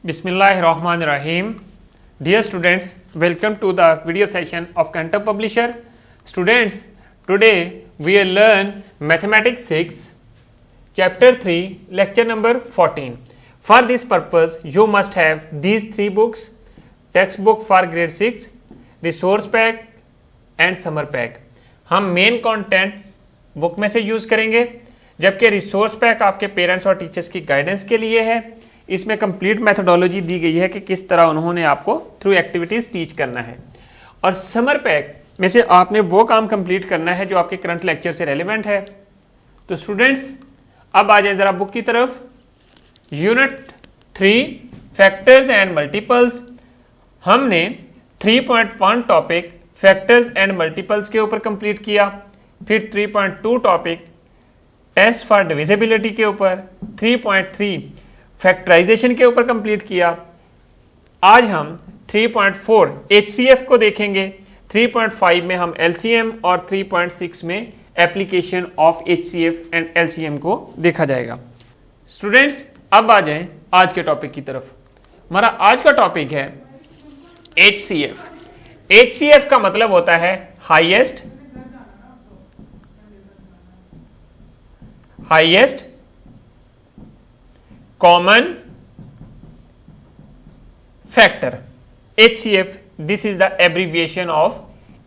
Bismillahirrahmanirrahim. Dear students, welcome to the video session of Cantor Publisher. Students, today we will learn Mathematics 6, Chapter 3, Lecture number 14. For this purpose, you must have these three books: textbook for grade 6, resource pack and summer pack. हम main contents book में से use करेंगे, जबकि resource pack आपके parents और teachers की guidance के लिए है। इसमें कंप्लीट मेथोडोलॉजी दी गई है कि किस तरह उन्होंने आपको थ्रू एक्टिविटीज टीच करना है। और समर पैक में से आपने वो काम कंप्लीट करना है जो आपके करंट लेक्चर से रेलेवेंट है। तो स्टूडेंट्स, अब आ जाए जरा बुक की तरफ। यूनिट 3 फैक्टर्स एंड मल्टीपल्स, हमने 3.1 टॉपिक फैक्टर्स एंड मल्टीपल्स के ऊपर कंप्लीट किया। फिर 3.2 टॉपिक टेस्ट फॉर डिविजिबिलिटी के ऊपर, 3.3 फैक्टराइजेशन के ऊपर कंप्लीट किया। आज हम 3.4 HCF को देखेंगे। 3.5 में हम LCM और 3.6 में application of HCF and LCM को देखा जाएगा। स्टूडेंट्स, अब आ जाएं आज के टॉपिक की तरफ। हमारा आज का टॉपिक है HCF। HCF का मतलब होता है highest common factor. HCF, this is the abbreviation of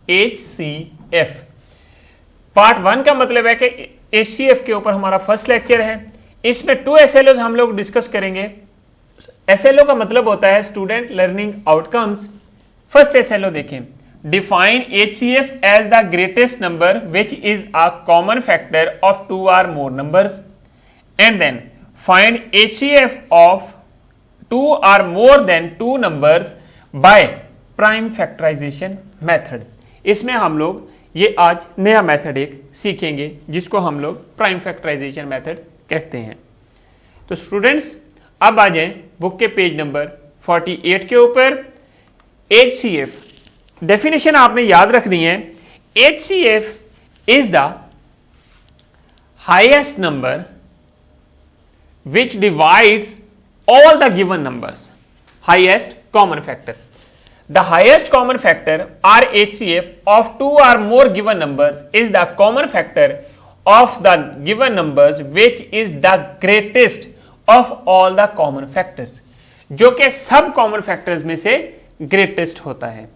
HCF। Part 1 का मतलब है कि HCF के ऊपर हमारा फर्स्ट लेक्चर है। इसमें 2 SLOs हम लोग डिस्कस करेंगे। SLO का मतलब होता है student learning outcomes. First SLO देखें, define HCF as the greatest number which is a common factor of 2 or more numbers, and then find HCF of 2 or more than 2 numbers by prime factorization method. इसमें हम लोग ये आज नया method एक सीखेंगे जिसको हम लोग प्राइम फैक्टराइजेशन मेथड कहते हैं। तो स्टूडेंट्स, अब आ जाएं बुक के पेज नंबर 48 के ऊपर। HCF डेफिनेशन आपने याद रखनी है। HCF is the highest number which divides all the given numbers. Highest common factor. The highest common factor or HCF of 2 or more given numbers is the common factor of the given numbers which is the greatest of all the common factors, जो कि सब common factors में से greatest होता है।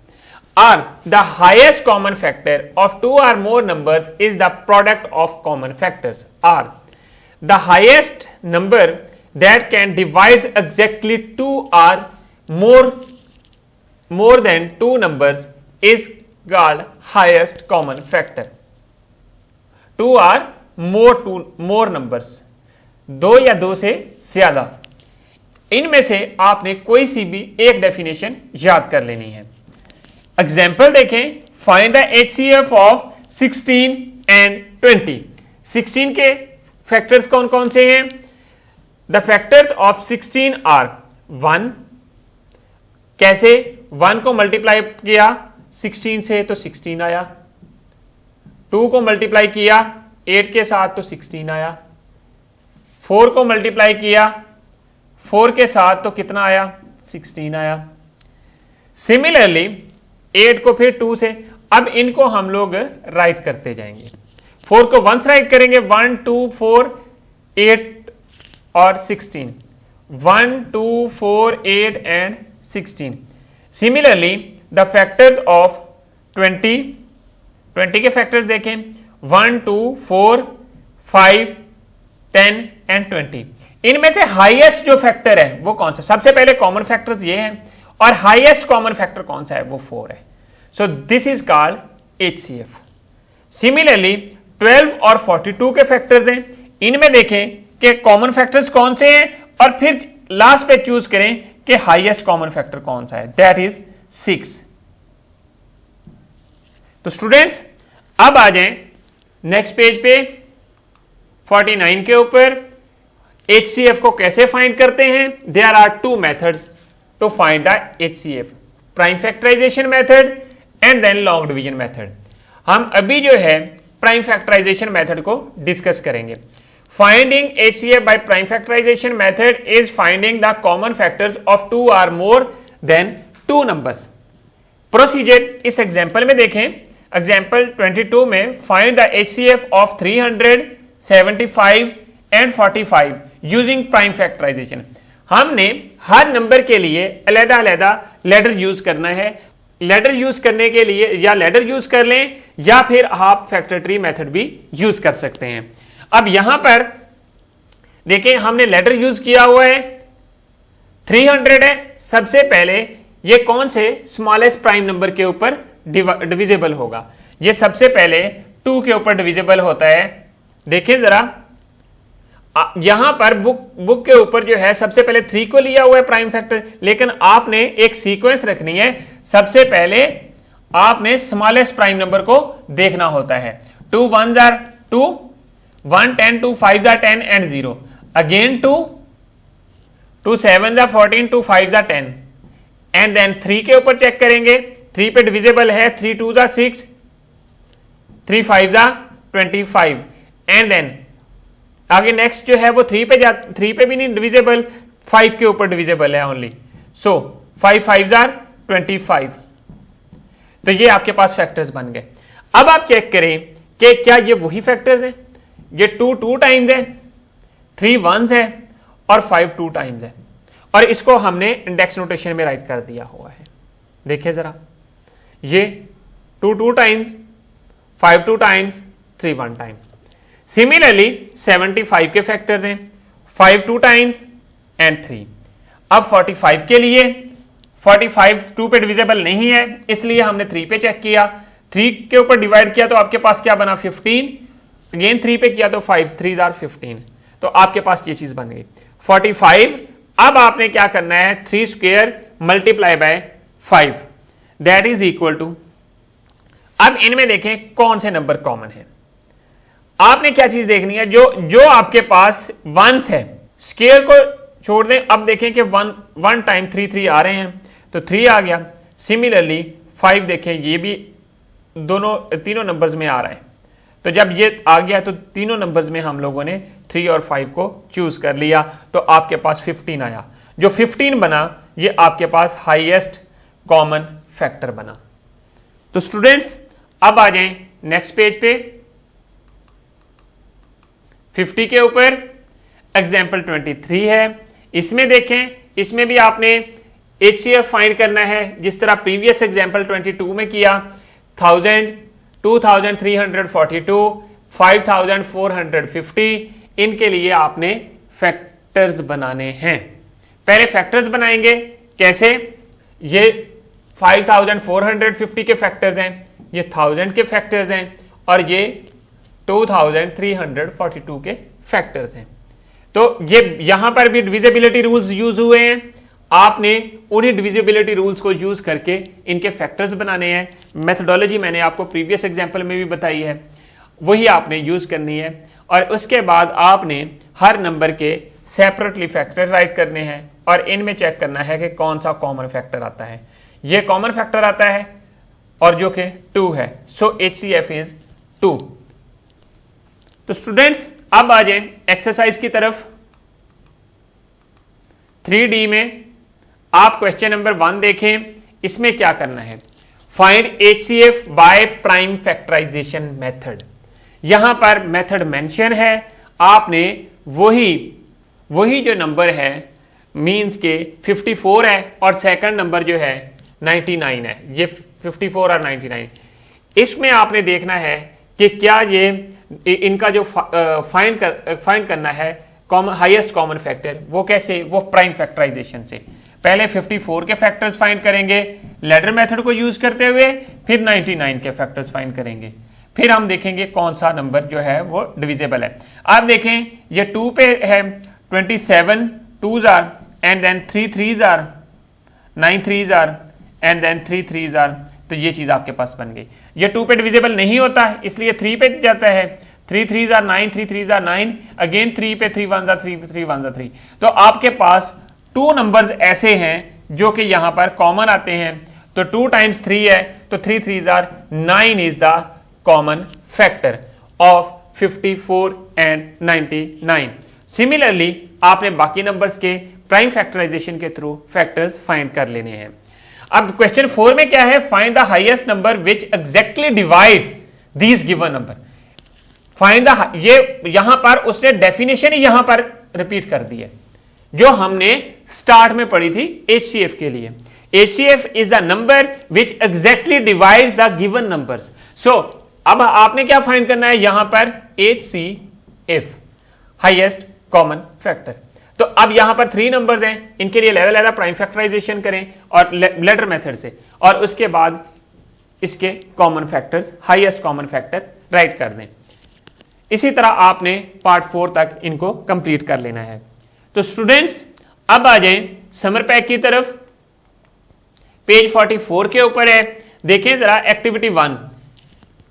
Or the highest common factor of 2 or more numbers is the product of common factors. Or the highest number that can divide exactly 2 or more than 2 numbers is called highest common factor. 2 or more numbers, 2 या 2 से ज्यादा, इनमें से आपने कोई सी भी एक definition याद कर लेनी है। एग्जाम्पल देखें, find the HCF of 16 and 20। 16 के फैक्टर्स कौन कौन से हैं? The factors of 16 are 1। कैसे? 1 को मल्टीप्लाई किया 16 से तो 16 आया। 2 को मल्टीप्लाई किया 8 के साथ तो 16 आया। 4 को मल्टीप्लाई किया 4 के साथ तो कितना आया? 16 आया। सिमिलरली 8 को फिर 2 से। अब इनको हम लोग राइट करते जाएंगे। 4 को वंस राइट करेंगे 1 2 4 8 और 16। 1 2 4 8 and 16। Similarly the factors of 20 के फैक्टर्स देखें 1 2 4 5 10 एंड 20। इनमें से हाईएस्ट जो फैक्टर है वो कौन सा? सबसे पहले कॉमन फैक्टर्स ये हैं और हाईएस्ट कॉमन फैक्टर कौन सा है? वो 4 है। So this is called HCF। Similarly 12 और 42 के फैक्टर्स हैं। इनमें देखें कि कॉमन फैक्टर्स कौन से हैं और फिर लास्ट पे चूज करें कि हाईएस्ट कॉमन फैक्टर कौन सा है, दैट इज 6। तो स्टूडेंट्स, अब आ जाएं नेक्स्ट पेज पे 49 के ऊपर। HCF को कैसे फाइंड करते हैं? There are 2 methods to find the HCF, prime factorization method and then long division method. हम अभी जो है प्राइम फैक्टराइजेशन मेथड को डिस्कस करेंगे। Finding HCF by prime factorization method is finding the common factors of two or more than two numbers. Procedure इस example में देखें, example 22 में find the HCF of 300, 75 and 45 using prime factorization. हमने हर number के लिए अलग अलग लेटर यूज करना है। लेटर यूज करने के लिए या लेटर यूज कर लें या फिर आप फैक्टर ट्री मेथड भी यूज कर सकते हैं। अब यहां पर देखिए हमने लेटर यूज किया हुआ है, 300 है। सबसे पहले ये कौन से स्मॉलेस्ट प्राइम नंबर के ऊपर डिविजिबल होगा? ये सबसे पहले 2 के ऊपर डिविजिबल होता है। देखिए जरा यहां पर बुक के ऊपर जो है सबसे पहले 3 को लिया हुआ है प्राइम फैक्टर, लेकिन आपने एक सीक्वेंस रखनी है। सबसे पहले आपने स्मॉलेस्ट प्राइम नंबर को देखना होता है। 2 1s are 2, 1 10, 2 5s are 10 and 0 again 2, 2 7s are 14, 2 5s are 10 and then 3 के ऊपर चेक करेंगे, 3 पे डिविजिबल है, 3 2s are 6, 3 5s are 25 and then आगे नेक्स्ट जो है वो 3 पे भी नहीं डिविजिबल, 5 के ऊपर डिविजिबल है ओनली। So 5 5s are 25। तो ये आपके पास फैक्टर्स बन गए। अब आप चेक करें कि क्या ये वही फैक्टर्स हैं? ये 2 2 टाइम्स है, 3 1s है और 5 2 टाइम्स है, और इसको हमने इंडेक्स नोटेशन में राइट कर दिया हुआ है। देखिए जरा ये 2 2 टाइम्स, 5 2 टाइम्स, 3 1 टाइम। सिमिलरली 75 के फैक्टर्स हैं, 5 2 टाइम्स एंड 3। अब 45 के लिए 45 2 पे डिविजिबल नहीं है, इसलिए हमने 3 पे चेक किया, 3 के ऊपर डिवाइड किया तो आपके पास क्या बना 15, अगेन 3 पे किया तो 5 3s are 15, तो आपके पास ये चीज बन गई 45। अब आपने क्या करना है, 3 square multiply by 5 that is equal to, अब इनमें देखें कौन से नंबर कॉमन है। आपने क्या चीज देखनी है, जो आपके पास वंस है, स्क्वायर को छोड़ दें। अब देखें कि 1 टाइम 3 3 आ रहे हैं तो 3 आ गया। सिमिलरली 5 देखें ये भी तीनों नंबर्स में आ रहा है, तो जब ये आ गया तो तीनों नंबर्स में हम लोगों ने 3 और 5 को चूज कर लिया, तो आपके पास 15 आया। जो 15 बना ये आपके पास हाईएस्ट कॉमन फैक्टर बना। तो स्टूडेंट्स अब आ जाएं नेक्स्ट पेज पे, 50 के ऊपर एग्जाम्पल 23 है। इसमें देखें, इसमें भी आपने HCF फाइंड करना है जिस तरह प्रीवियस एग्जाम्पल 22 में किया। 1000, 2342, 5450, इनके लिए आपने फैक्टर्स बनाने हैं। पहले फैक्टर्स बनाएंगे कैसे? ये 5450 के फैक्टर्स हैं, ये 1000 के फैक्टर्स हैं और ये 2342 के फैक्टर्स हैं। तो ये यहां पर भी डिविजिबिलिटी रूल्स यूज हुए हैं, आपने उन्हीं डिविजिबिलिटी रूल्स को यूज करके इनके फैक्टर्स बनाने हैं। मेथोडोलॉजी मैंने आपको प्रीवियस एग्जांपल में भी बताई है, वही आपने यूज करनी है। और उसके बाद आपने हर नंबर के सेपरेटली फैक्टर राइट करने हैं और इनमें चेक करना है कि कौन सा कॉमन फैक्टर आता है। ये कॉमन फैक्टर आता है और जो कि 2 है, सो HCF इज 2। तो स्टूडेंट्स अब आ जाए एक्सरसाइज की तरफ। 3D में आप क्वेश्चन नंबर 1 देखें, इसमें क्या करना है, find HCF by prime factorization method. यहां पर मेथड मेंशन है, आपने वही जो नंबर है मींस के 54 है और सेकंड नंबर जो है 99 है, ये 54 और 99, इसमें आपने देखना है कि क्या ये इनका जो फाइंड करना है हाईएस्ट कॉमन फैक्टर, वो कैसे, वो प्राइम फैक्टराइजेशन से। पहले 54 के फैक्टर्स फाइंड करेंगे लैडर मेथड को यूज करते हुए, फिर 99 के फैक्टर्स फाइंड करेंगे, फिर हम देखेंगे कौन सा नंबर जो है वो डिविजिबल है। आप देखें ये 2 पे है, 27 2s are and then 3 3s are, 9 3s are and then 3 3s are, तो ये चीज आपके पास बन गई। ये 2 पे डिविजिबल नहीं होता है इसलिए 3 पे जाता है, 3 3s are 9, 3 3s are 9, again 3 पे 3 1s are 3, 3 1s are 3। तो आपके पास 2 नंबर्स ऐसे हैं जो कि यहां पर कॉमन आते हैं, तो 2 टाइम्स 3 है तो 3 3s are 9 is the common factor of 54 and 99। Similarly आपने बाकी नंबर्स के प्राइम फैक्टराइजेशन के थ्रू फैक्टर्स फाइंड कर लेने हैं। अब क्वेश्चन 4 में क्या है, find the highest number which exactly divide these given number. Find the, ये यहां पर उसने डेफिनेशन ही यहां पर रिपीट कर दी है जो हमने स्टार्ट में पढ़ी थी HCF के लिए। HCF is the number which exactly divides the given numbers. So अब आपने क्या फाइंड करना है यहां पर, HCF हाईएस्ट कॉमन फैक्टर। तो अब यहां पर 3 नंबर्स हैं, इनके लिए अलग-अलग प्राइम फैक्टराइजेशन करें और लेडर मेथड से, और उसके बाद इसके common factors, highest common factor right कर दें। इसी तरह आपने पार्ट 4 तक इनको कंप्लीट कर लेना है। तो स्टूडेंट्स अब आ जाएं समर पैक की तरफ। पेज 44 के ऊपर है, देखें जरा activity 1,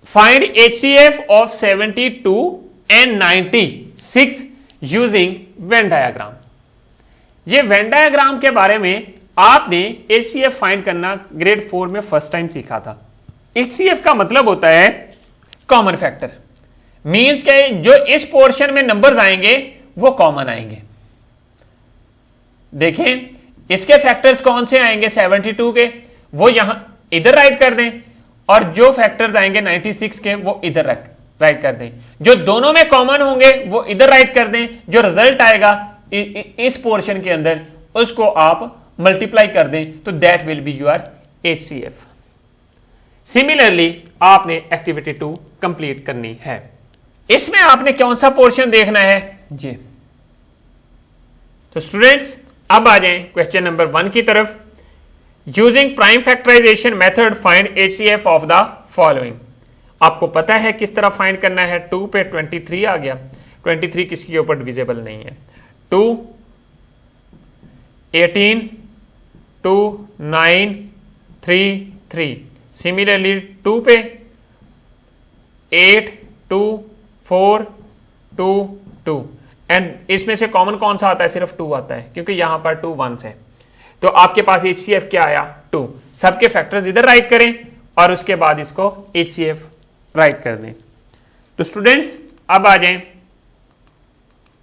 find HCF of 72 and 96 using Venn diagram. ये वेन डायग्राम के बारे में आपने HCF फाइंड करना ग्रेड 4 में फर्स्ट टाइम सीखा था। HCF का मतलब होता है कॉमन फैक्टर, मींस के जो इस पोर्शन में नंबर्स आएंगे वो कॉमन आएंगे। देखें इसके फैक्टर्स कौन से आएंगे 72 के, वो यहां इधर राइट कर दें, और जो फैक्टर्स आएंगे 96 के वो इधर राइट कर दें। जो दोनों में कॉमन होंगे वो इधर राइट कर दें, जो रिजल्ट आएगा इस पोर्शन के अंदर उसको आप मल्टीप्लाई कर दें, तो that will be your HCF। Similarly आपने एक्टिविटी 2 कंप्लीट करनी है। इसमें आपने कौन सा पोर्शन देखना है जी। तो स्टूडेंट्स अब आ जाएं क्वेश्चन नंबर 1 की तरफ। Using prime factorization method find HCF of the following. आपको पता है किस तरह फाइंड करना है। 2 पे 23 आ गया, 23 किसके ऊपर डिविजिबल नहीं है। 2 18 2 9 3 3। सिमिलरली 2 पे 8 2 4 2 2, एंड इसमें से कॉमन कौन सा आता है, सिर्फ 2 आता है क्योंकि यहां पर 2 1s है। तो आपके पास HCF क्या आया 2। सबके फैक्टर्स इधर राइट करें और उसके बाद इसको HCF राइट कर दें। तो स्टूडेंट्स अब आ जाएं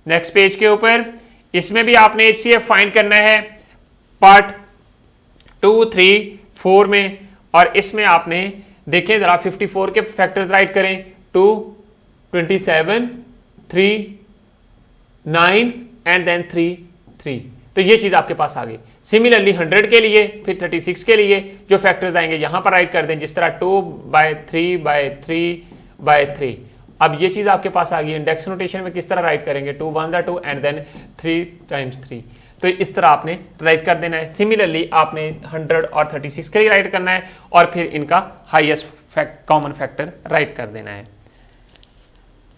नेक्स्ट पेज के ऊपर। इसमें भी आपने HCF फाइंड करना है पार्ट 2 3 4 में, और इसमें आपने देखें जरा 54 के फैक्टर्स राइट करें। 2 27 3 9 एंड देन 3 3। तो ये चीज आपके पास आ गई। सिमिलरली 100 के लिए, फिर 36 के लिए जो फैक्टर्स आएंगे यहां पर राइट कर दें, जिस तरह 2/3/3/3। अब ये चीज आपके पास आ गई। इंडेक्स नोटेशन में किस तरह राइट करेंगे, 2 1s are 2 and then 3 times 3। तो इस तरह आपने राइट कर देना है। सिमिलरली आपने 100 और 36 के लिए राइट करना है, और फिर इनका हाईएस्ट कॉमन फैक्टर राइट कर देना है।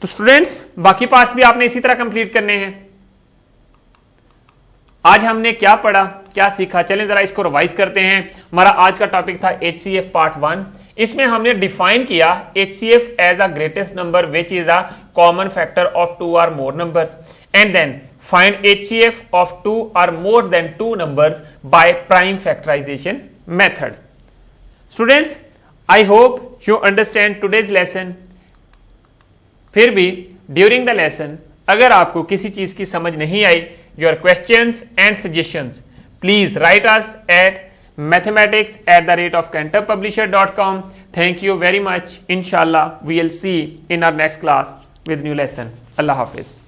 तो स्टूडेंट्स बाकी पार्ट्स भी आपने इसी तरह कंप्लीट करने हैं। आज हमने क्या पढ़ा, क्या सीखा, चलें जरा इसको रिवाइज करते हैं। हमारा आज का टॉपिक था HCF पार्ट 1। इसमें हमने डिफाइन किया HCF as a greatest number which is a common factor of 2 or more numbers, and then find HCF of 2 or more than 2 numbers by prime factorization method. Students, I hope you understand today's lesson. फिर भी during the lesson अगर आपको किसी चीज की समझ नहीं आई, your questions and suggestions please write us at mathematics@cantorpublisher.com. Thank you very much. Inshallah we will see in our next class with new lesson. Allah Hafiz.